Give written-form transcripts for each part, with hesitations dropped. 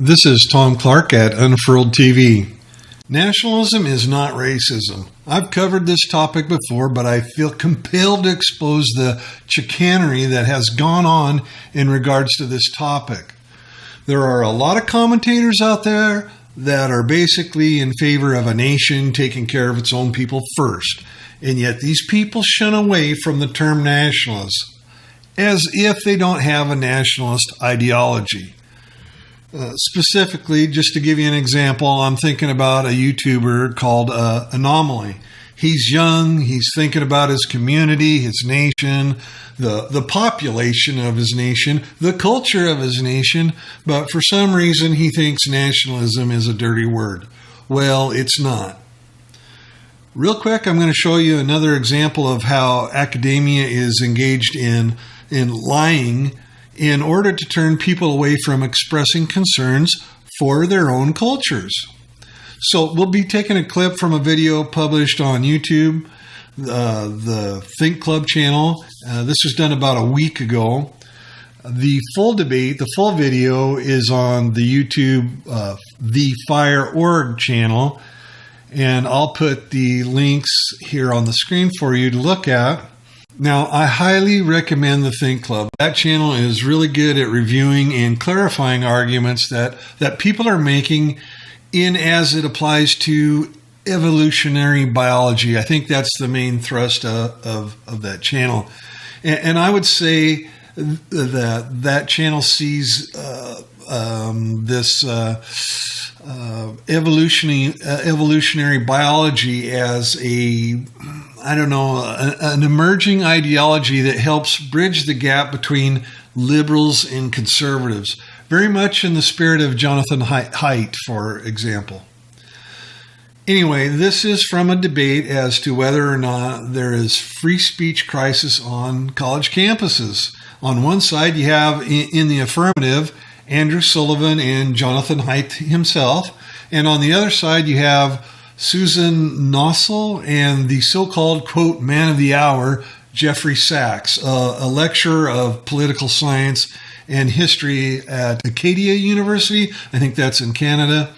This is Tom Clark at Unfurled TV. Nationalism is not racism. I've covered this topic before, but I feel compelled to expose the chicanery that has gone on in regards to this topic. There are a lot of commentators out there that are basically in favor of a nation taking care of its own people first, and yet these people shun away from the term nationalist as if they don't have a nationalist ideology. Specifically, just to give you an example, I'm thinking about a YouTuber called Anomaly. He's young, he's thinking about his community, his nation, the population of his nation, the culture of his nation, but for some reason he thinks nationalism is a dirty word. Well, it's not. Real quick, I'm going to show you another example of how academia is engaged in lying in order to turn people away from expressing concerns for their own cultures. So we'll be taking a clip from a video published on YouTube, the Think Club channel. This was done about a week ago. The full debate, the full video is on the YouTube TheFIREorg channel, and I'll put the links here on the screen for you to look at. Now, I highly recommend the Think Club. That channel is really good at reviewing and clarifying arguments that people are making in as it applies to evolutionary biology. I think that's the main thrust of that channel. And I would say that channel sees this evolutionary biology as an emerging ideology that helps bridge the gap between liberals and conservatives, very much in the spirit of Jonathan Haidt, for example. Anyway, this is from a debate as to whether or not there is free speech crisis on college campuses. On one side, you have in the affirmative Andrew Sullivan and Jonathan Haidt himself, and on the other side, you have Susan Nossel and the so-called, quote, man of the hour, Jeffrey Sachs, a lecturer of political science and history at Acadia University. I think that's in Canada.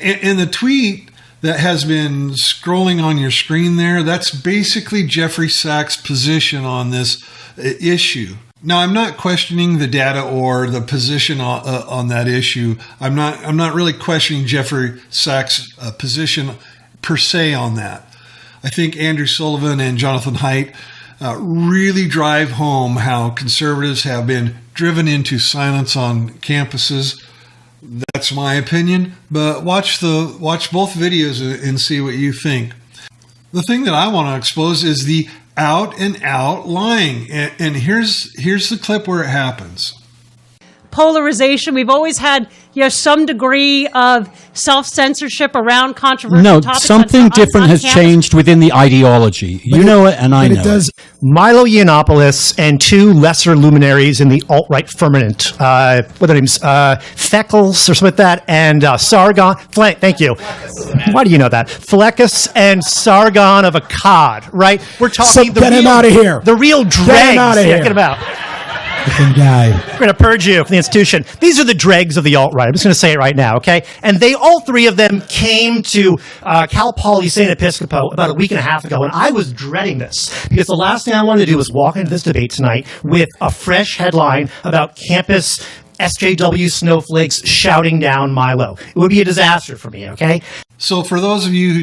And the tweet that has been scrolling on your screen there, that's basically Jeffrey Sachs' position on this issue. Now, I'm not questioning the data or the position on that issue. I'm not really questioning Jeffrey Sachs' position per se on that. I think Andrew Sullivan and Jonathan Haidt really drive home how conservatives have been driven into silence on campuses. That's my opinion, but watch both videos and see what you think. The thing that I want to expose is the out and out lying, and here's the clip where it happens. Polarization. We've always had, some degree of self-censorship around controversial topics. No, something different has changed within the ideology. You know it, and I know it. Milo Yiannopoulos and two lesser luminaries in the alt-right firmament, what are their names? Feckles or something like that, and Sargon. Thank you. Why do you know that? Fleckus and Sargon of Akkad, right? We're talking get him out of here. The real dregs. Get him out of here. Get him out. Guy. We're going to purge you from the institution. These are the dregs of the alt-right. I'm just going to say it right now, okay? And all three of them came to Cal Poly St. Episcopal about a week and a half ago, and I was dreading this because the last thing I wanted to do was walk into this debate tonight with a fresh headline about campus SJW snowflakes shouting down Milo. It would be a disaster for me, okay? So for those of you who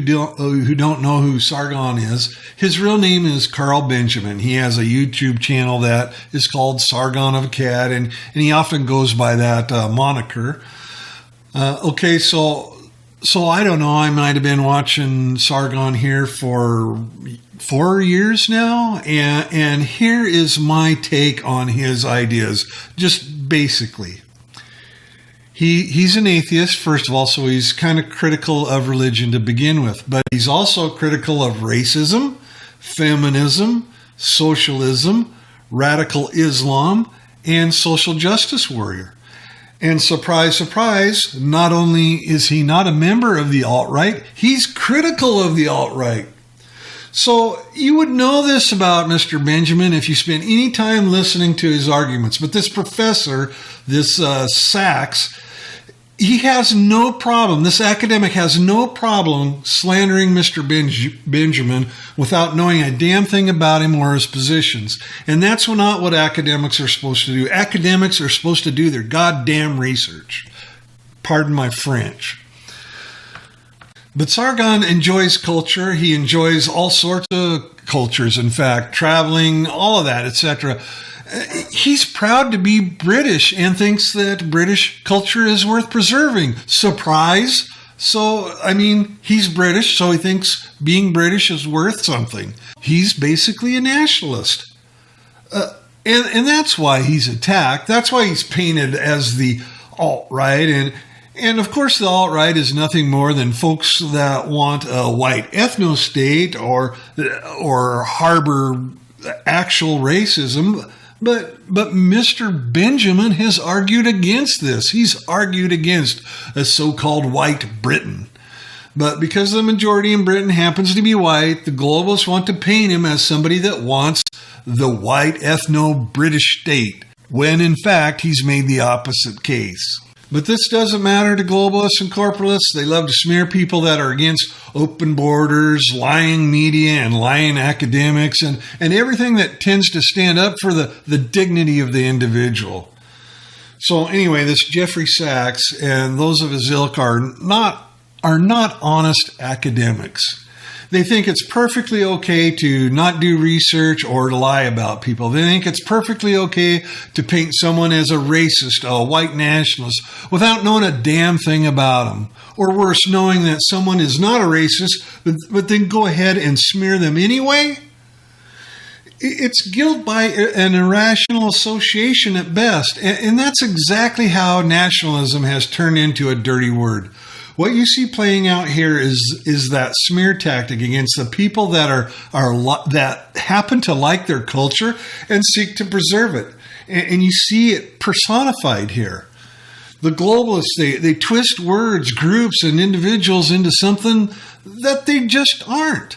don't know who Sargon is, his real name is Carl Benjamin. He has a YouTube channel that is called Sargon of Akkad, and he often goes by that moniker. Okay, so I don't know. I might have been watching Sargon here for 4 years now, and here is my take on his ideas, just basically. He's an atheist, first of all, so he's kind of critical of religion to begin with, but he's also critical of racism, feminism, socialism, radical Islam, and social justice warrior. And surprise, surprise, not only is he not a member of the alt-right, he's critical of the alt-right. So you would know this about Mr. Benjamin if you spent any time listening to his arguments. But this professor, this Sachs, he has no problem, this academic has no problem slandering Mr. Benjamin without knowing a damn thing about him or his positions. And that's not what academics are supposed to do. Academics are supposed to do their goddamn research. Pardon my French. But Sargon enjoys culture. He enjoys all sorts of cultures, in fact, traveling, all of that, etc. He's proud to be British and thinks that British culture is worth preserving. Surprise! So, I mean, he's British, so he thinks being British is worth something. He's basically a nationalist. And that's why he's attacked. That's why he's painted as the alt-right. And of course, the alt-right is nothing more than folks that want a white ethno-state or harbor actual racism. But Mr. Benjamin has argued against this. He's argued against a so-called white Britain. But because the majority in Britain happens to be white, the globalists want to paint him as somebody that wants the white ethno-British state, when in fact he's made the opposite case. But this doesn't matter to globalists and corporatists. They love to smear people that are against open borders, lying media, and lying academics, and everything that tends to stand up for the dignity of the individual. So anyway, this Jeffrey Sachs and those of his ilk are not honest academics. They think it's perfectly okay to not do research or to lie about people. They think it's perfectly okay to paint someone as a racist, a white nationalist, without knowing a damn thing about them. Or worse, knowing that someone is not a racist, but then go ahead and smear them anyway? It's guilt by an irrational association at best. And that's exactly how nationalism has turned into a dirty word. What you see playing out here is that smear tactic against the people that that happen to like their culture and seek to preserve it. And you see it personified here. The globalists, they twist words, groups, and individuals into something that they just aren't.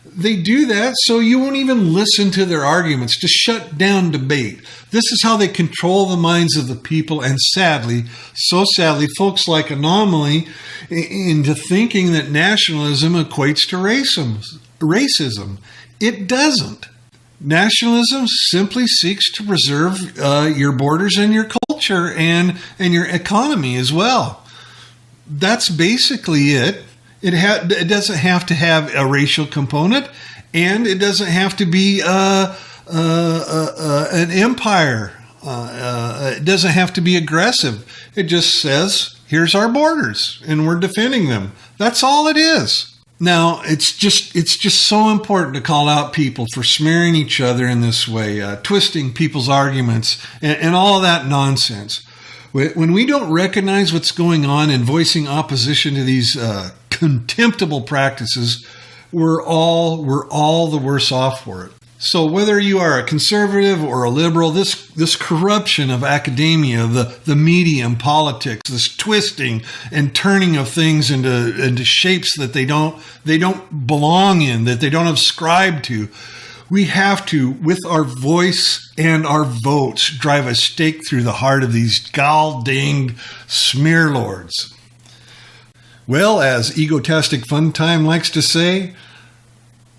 They do that so you won't even listen to their arguments, to shut down debate. This is how they control the minds of the people, and sadly, so sadly, folks like Anomaly into thinking that nationalism equates to racism. It doesn't. Nationalism simply seeks to preserve your borders and your culture and your economy as well. That's basically it. It doesn't have to have a racial component, and it doesn't have to be an empire. It doesn't have to be aggressive. It just says, here's our borders, and we're defending them. That's all it is. Now, it's just so important to call out people for smearing each other in this way, twisting people's arguments, and all of that nonsense. When we don't recognize what's going on and voicing opposition to these contemptible practices, we're all the worse off for it. So whether you are a conservative or a liberal, this corruption of academia, the media and politics, this twisting and turning of things into shapes that they don't belong in, that they don't ascribe to, we have to, with our voice and our votes, drive a stake through the heart of these gall-dinged smear lords. Well, as Egotastic Fun Time likes to say,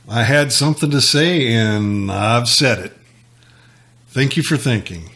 I had something to say and I've said it. Thank you for thinking.